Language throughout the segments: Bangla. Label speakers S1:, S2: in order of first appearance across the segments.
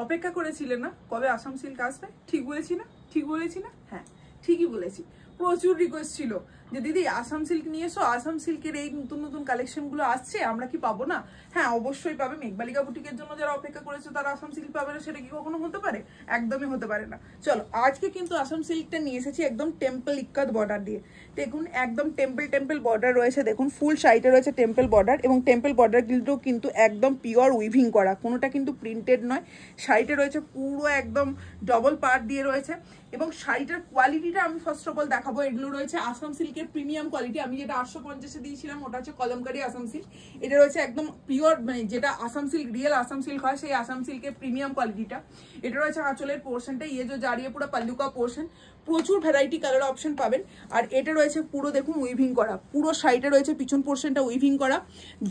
S1: অপেক্ষা করেছিলেন না কবে আসাম সিল্ক আসবে? ঠিক বলেছি না? ঠিক বলেছি না? হ্যাঁ ঠিকই বলেছি। প্রচুর রিকোয়েস্ট ছিল যে দিদি আসাম সিল্ক নিয়ে এসো, আসাম সিল্কের এই নতুন নতুন কালেকশনগুলো আসছে, আমরা কি পাবো না? হ্যাঁ অবশ্যই পাবে। মেঘবালিকা বুটিকের জন্য যারা অপেক্ষা করেছে তারা আসাম সিল্ক পাবে না, সেটা কি কখনো হতে পারে? একদমই হতে পারে না। চলো আজকে কিন্তু আসাম সিল্কটা নিয়ে এসেছি একদম টেম্পল ইক্কাত বর্ডার দিয়ে। দেখুন একদম টেম্পল বর্ডার রয়েছে, দেখুন ফুল সাইডে রয়েছে টেম্পল বর্ডার, এবং টেম্পল বর্ডারগুলো কিন্তু একদম পিওর উইভিং করা, কোনোটা কিন্তু প্রিন্টেড নয়। শাড়িটা রয়েছে পুরো একদম ডবল পার্ট দিয়ে রয়েছে, এবং শাড়িটার কোয়ালিটিটা আমি ফার্স্ট অফ অল দেখাবো। এগুলো রয়েছে আসাম সিল্কের প্রিমিয়াম কোয়ালিটি। আমি যেটা 850-এ দিয়েছিলাম ওটা হচ্ছে কলমকারি আসাম সিল্ক। এটা রয়েছে একদম পিওর, মানে যেটা Assam silk real Assam silk হয় সেই আসাম সিল্কের প্রিমিয়াম কোয়ালিটিটা। এটা রয়েছে আঁচলের পোর্শনটা, ইয়ে যে জারিয়ে পুরো পাল্লুকা পোর্শন, প্রচুর ভ্যারাইটি কালার অপশন পাবেন। আর এটা রয়েছে পুরো দেখুন উইভিং করা, পুরো শাড়িটা রয়েছে পিছন পোর্শনটা উইভিং করা।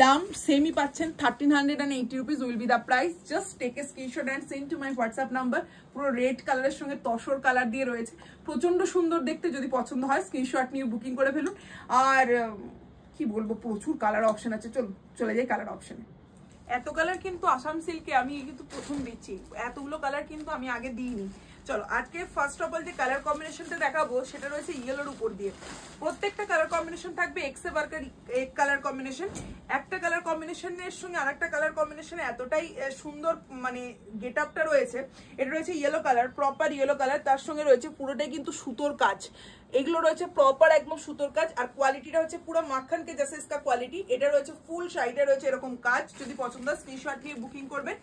S1: দাম সেমই পাচ্ছেন 1380 rupees will be the price. Just take a screenshot and send to my WhatsApp number. পুরো রেড কালারের সঙ্গে তসর কালার দিয়ে রয়েছে, প্রচন্ড সুন্দর দেখতে। যদি পছন্দ হয় স্ক্রিনশট নিয়ে বুকিং করে ফেলুন। আর কি বলবো, প্রচুর কালার অপশন আছে। চলে যাই কালার অপশনে। এত কালার কিন্তু আসাম সিল্কে আমি কিন্তু প্রথম দিচ্ছি, এতগুলো কালার কিন্তু আমি আগে দিইনি। চলো আজকে ফার্স্ট অফ অল যে কালার কম্বিনেশনটা দেখাবো সেটা রয়েছে ইয়েলোর উপর দিয়ে। প্রত্যেকটা কালার কম্বিনেশন থাকবে এক্সে বার্কার এক কালার কম্বিনেশন। একটা কালার কম্বিনেশনের সঙ্গে আরেকটা কালার কম্বিনেশন এতটাই সুন্দর মানে গেট আপটা রয়েছে। এটা রয়েছে yellow colour, proper yellow colour, তার সঙ্গে রয়েছে পুরোটাই কিন্তু সুতোর কাজ। এগুলো রয়েছে প্রপার একদম সুতোর কাজ, আর কোয়ালিটিটা হচ্ছে পুরো মাখন কে জैसे इसका কোয়ালিটি। এটা রয়েছে ফুল শাড়িটা রয়েছে এরকম কাজ। যদি পছন্দ হয় স্ক্রিনশট নিয়ে বুকিং করবেন।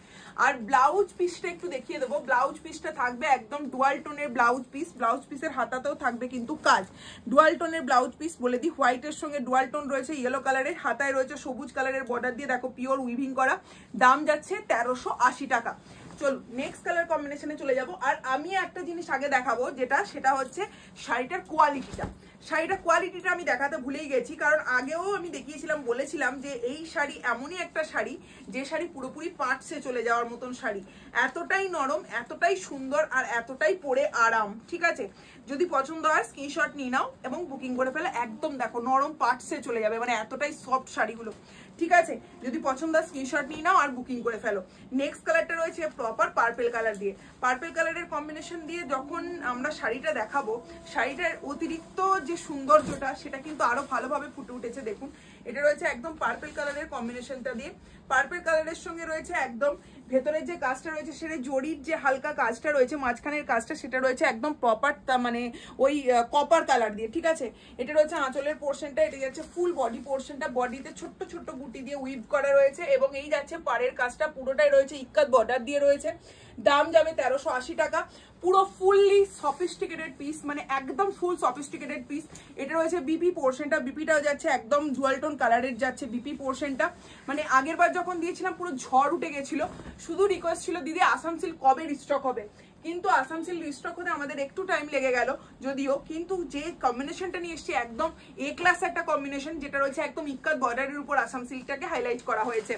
S1: আর ব্লাউজ পিসটা একটু দেখিয়ে দেবো। ব্লাউজ পিসটা থাকবে একদম ডুয়াল টোনের ব্লাউজ পিস। ব্লাউজ পিসের হাতাতেও থাকবে কিন্তু কাজ। ডুয়াল টোনের ব্লাউজ পিস বলে দিই, হোয়াইটের সঙ্গে ডুয়াল টোন রয়েছে ইয়েলো কালারের, হাতায় রয়েছে সবুজ কালারের বর্ডার দিয়ে দেখো পিওর উইভিং করা। দাম যাচ্ছে 1380 টাকা। চলো নেক্সট কালার কম্বিনেশনে চলে যাব। আর আমি একটা জিনিস আগে দেখাবো, সেটা হচ্ছে শাড়িটার কোয়ালিটিটা। শাড়িটার কোয়ালিটিটা আমি দেখাতে ভুলেই গেছি, কারণ আগেও আমি দেখিয়েছিলাম, বলেছিলাম যে এই শাড়ি এমনই একটা শাড়ি যে শাড়ি পুরোপুরি পাটসে চলে যাওয়ার মতন শাড়ি। এতটাই নরম, এতটাই সুন্দর, আর এতটাই পরে আরাম। ঠিক আছে, যদি পছন্দ হয় স্ক্রিনশট নিয়ে নাও এবং বুকিং করে ফেলে। একদম দেখো নরম পাটসে চলে যাবে, মানে এতটাই সফট শাড়িগুলো। ঠিক আছে, যদি পছন্দ হয় স্ক্রিনশট নিয়ে নাও আর বুকিং করে ফেলো। নেক্সট কালারটা রয়েছে প্রপার পার্পেল কালার দিয়ে। পার্পেল কালারের কম্বিনেশন দিয়ে যখন আমরা শাড়িটা দেখাবো, শাড়িটার অতিরিক্ত যে সৌন্দর্যটা সেটা কিন্তু আরো ভালোভাবে ফুটে উঠেছে। দেখুন এটা রয়েছে একদম পার্পেল কালারের কম্বিনেশনটা দিয়ে। পার্পেল কালারের সঙ্গে রয়েছে একদম ভেতরের যে কাজটা রয়েছে সেটা জরির যে হালকা কাজটা রয়েছে, মাঝখানের কাজটা সেটা রয়েছে একদম প্রপার মানে ওই কপার কালার দিয়ে। ঠিক আছে, এটা রয়েছে আঁচলের পোর্শনটা, এটা যাচ্ছে ফুল বডি পোর্শনটা, বডিতে ছোট্ট ছোট্ট গুটি দিয়ে উইভ করা রয়েছে, এবং এই যাচ্ছে পাড়ের কাজটা পুরোটাই রয়েছে ইক্কাত বর্ডার দিয়ে রয়েছে। দাম যাবে 1380 টাকা। পুরো ফুললি সফিস্টিকেটেড পিস, মানে একদম ফুল সফিস্টিকেটেড পিস। এটা রয়েছে বিপি পোর্শনটা, বিপিটাও যাচ্ছে একদম জুয়াল টোন কালারের যাচ্ছে বিপি পোর্শনটা। মানে আগের বার যখন দিয়েছিলাম পুরো ঝড় উঠে গেছিল। শুধু রিকোয়েস্ট ছিল দিদি আসাম সিল্ক কবে রিস্টক হবে, কিন্তু আসাম সিল্ক রিস্টক হতে আমাদের একটু টাইম লেগে গেল যদিও, কিন্তু যে কম্বিনেশনটা নিয়ে এসেছি একদম এ ক্লাস একটা কম্বিনেশন, যেটা রয়েছে একদম ইক্কাত বর্ডারের উপর আসাম সিল্কটাকে হাইলাইট করা হয়েছে।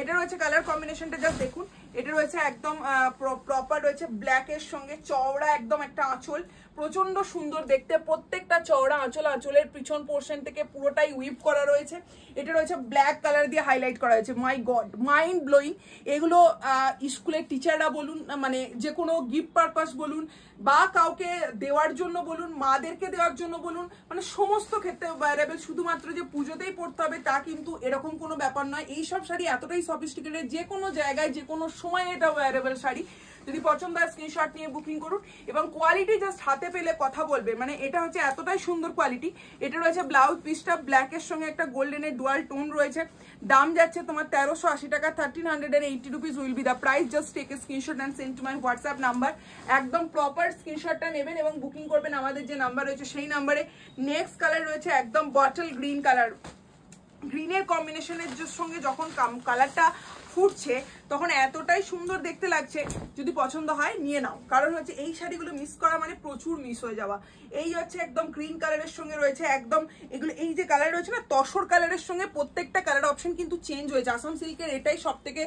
S1: এটা রয়েছে কালার কম্বিনেশনটা জাস্ট দেখুন। এটা রয়েছে একদম প্রপার রয়েছে ব্ল্যাক এর সঙ্গে চওড়া একদম একটা আঁচল, প্রচন্ড সুন্দর দেখতে। প্রত্যেকটা চওড়া আঁচল, আঁচলের পিছন পোর্শন থেকে পুরোটাই উইপ করা রয়েছে। এটা রয়েছে ব্ল্যাক কালার দিয়ে হাইলাইট করা হয়েছে। মাই গড, মাইন্ড ব্লোয়িং। এগুলো স্কুলের টিচাররা বলুন, মানে যে কোনো গিফট পারপাস বলুন, বা কাউকে দেওয়ার জন্য বলুন, মাদেরকে দেওয়ার জন্য বলুন, মানে সমস্ত ক্ষেত্রে অ্যাভেলেবেল। শুধুমাত্র যে পুজোতেই পড়তে হবে তা কিন্তু এরকম কোনো ব্যাপার নয়। এইসব শাড়ি এতটাই সফিস্টিকেটেড, যে কোনো জায়গায় যে কোনো সময় এটা অ্যাভেলেবেল শাড়ি। যদি পছন্দ হয় স্ক্রিনশট নিয়ে বুকিং করুন, এবং কোয়ালিটি জাস্ট হাতে পেলে কথা বলবে। মানে এটা হচ্ছে এতটাই সুন্দর কোয়ালিটি। এটা রয়েছে ব্লাউজ পিসটা, ব্ল্যাকের সঙ্গে একটা গোল্ডেনের ডুয়াল টোন রয়েছে। দাম যাচ্ছে তোমার 1380 টাকা। 1380 rupees will be the price. Just take a screenshot and send to my WhatsApp number. একদম প্রপার স্ক্রিনশটটা নেবেন এবং বুকিং করবেন আমাদের যে নাম্বার রয়েছে সেই নাম্বারে। নেক্সট কালার রয়েছে একদম বটল গ্রিন কালার। গ্রিনের কম্বিনেশনের সঙ্গে যখন কালারটা ফুটছে তখন এতটাই সুন্দর দেখতে লাগছে। যদি পছন্দ হয় নিয়ে নাও, কারণ হচ্ছে এই শাড়িগুলো মিস করা মানে প্রচুর মিস হয়ে যাওয়া। এই হচ্ছে একদম গ্রিন কালারের সঙ্গে রয়েছে একদম এগুলো, এই যে কালার রয়েছে না তসর কালারের সঙ্গে, প্রত্যেকটা কালার অপশন কিন্তু চেঞ্জ হয়েছে। আসাম সিল্কের এটাই সব থেকে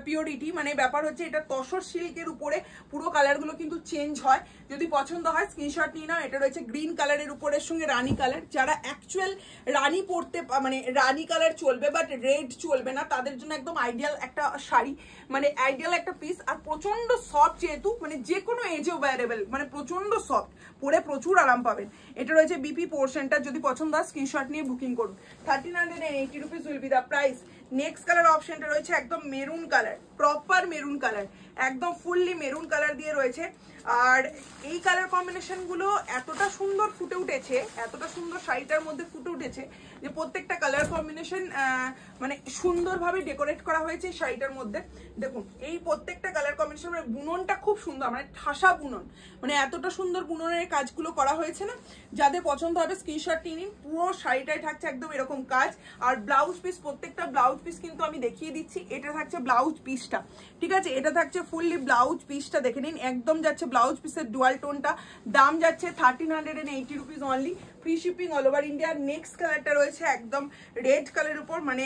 S1: পিওরিটি, মানে ব্যাপার হচ্ছে এটা তসর সিল্কের উপরে পুরো কালারগুলো কিন্তু চেঞ্জ হয়। যদি পছন্দ হয় স্ক্রিনশট নিয়ে নাও। এটা রয়েছে গ্রিন কালারের উপরের সঙ্গে রানী কালার। যারা অ্যাকচুয়াল রানী পরতে, মানে রানী কালার চলবে বাট রেড চলবে না, তাদের জন্য একদম আইডিয়াল একটা শাড়ি। মানে আইডিয়াল একটা পিস, আর প্রচন্ড সফট যেহেতু, মানে যে কোনো এজেও ওয়্যারেবল, মানে প্রচন্ড সফট, পরে প্রচুর আরাম পাবেন। এটা রয়েছে বিপি পোর্শনটা, যদি পছন্দ হয় স্ক্রিনশট নিয়ে বুকিং করুন। 1380 rupees will be the price. Next colour অপশনটা রয়েছে একদম maroon colour, proper maroon colour, একদম ফুললি মেরুন কালার দিয়ে রয়েছে। আর এই কালার কম্বিনেশন গুলো এতটা সুন্দর ফুটে উঠেছে, এতটা সুন্দর শাড়িটার মধ্যে ফুটে উঠেছে যে প্রত্যেকটা কালার কম্বিনেশন মানে সুন্দরভাবে ডেকোরেট করা হয়েছে শাড়িটার মধ্যে। দেখুন এই প্রত্যেকটা কালার কম্বিনেশন, মানে বুননটা খুব সুন্দর, মানে ঠাসা বুনন, মানে এতটা সুন্দর বুননের কাজগুলো করা হয়েছে না। যাদের পছন্দ হবে স্ক্রিনশট নিয়ে নিন। পুরো শাড়িটাই থাকছে একদম এরকম কাজ। আর ব্লাউজ পিস, প্রত্যেকটা ব্লাউজ পিস কিন্তু আমি দেখিয়ে দিচ্ছি। এটা থাকছে ব্লাউজ পিসটা, ঠিক আছে, এটা থাকছে ফুললি ব্লাউজ পিসটা, দেখে নিন একদম যাচ্ছে ব্লাউজ পিসের ডুয়াল টোনটা। দাম যাচ্ছে 1380 rupees only, free shipping all over India. Next কালারটা রয়েছে একদম রেড কালারের উপর, মানে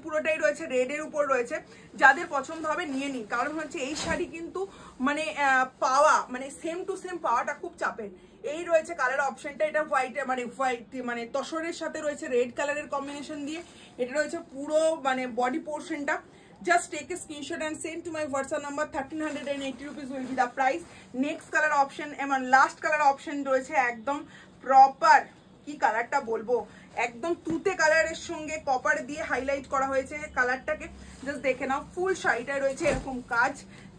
S1: পুরোটাই রয়েছে রেডের উপর রয়েছে। যাদের পছন্দ হবে নিয়ে নিন, কারণ হচ্ছে এই শাড়ি কিন্তু মানে পাওয়া, মানে সেম টু সেম পাওয়াটা খুব চাপের। এই রয়েছে কালার অপশনটা, এটা হোয়াইট মানে তসরের সাথে রয়েছে রেড কালারের কম্বিনেশন দিয়ে। এটা রয়েছে পুরো মানে বডি পোর্শনটা। Just take a screenshot and send to my WhatsApp number. 1380 rupees will be the price. Next color option এবং last color option রয়েছে একদম প্রপার, কি কালারটা বলবো, একদম তুতে কালারের সঙ্গে কপার দিয়ে হাইলাইট করা হয়েছে কালারটাকে। জাস্ট দেখে নাও, ফুল শাড়িটায় রয়েছে এরকম কাজ।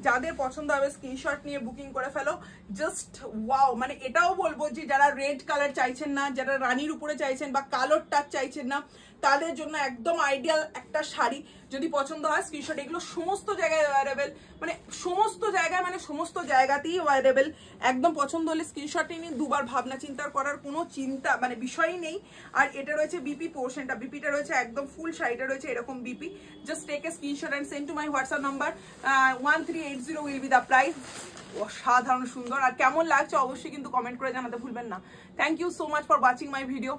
S1: যাদের পছন্দ হবে স্ক্রিনশট নিয়ে বুকিং করে ফেলো। জাস্ট ওয়াও, মানে এটাও বলবো যে যারা রেড কালার চাইছেন না, যারা রানীর উপরে চাইছেন বা কালোর টাচ চাইছেন না, তাদের জন্য একদম আইডিয়াল একটা শাড়ি। যদি পছন্দ হয় স্ক্রিনশট, এগুলো সমস্ত জায়গায় অ্যাভেলেবেল, মানে সমস্ত জায়গায়, মানে সমস্ত জায়গাতেই অ্যাভেলেবেল। একদম পছন্দ হলে স্ক্রিনশট নিয়ে দুবার ভাবনা চিন্তা করার কোনো চিন্তা মানে বিষয়ই নেই। আর এটা রয়েছে বিপি পোর্শনটা, বিপিটা রয়েছে একদম ফুল শাড়িটা রয়েছে এরকম বিপি। Just take a screenshot and send to my WhatsApp number. 1380 will be the price. অসাধারণ সুন্দর। আর কেমন লাগছে অবশ্যই কিন্তু কমেন্ট করে জানাতে ভুলবেন না। Thank you so much for watching my video.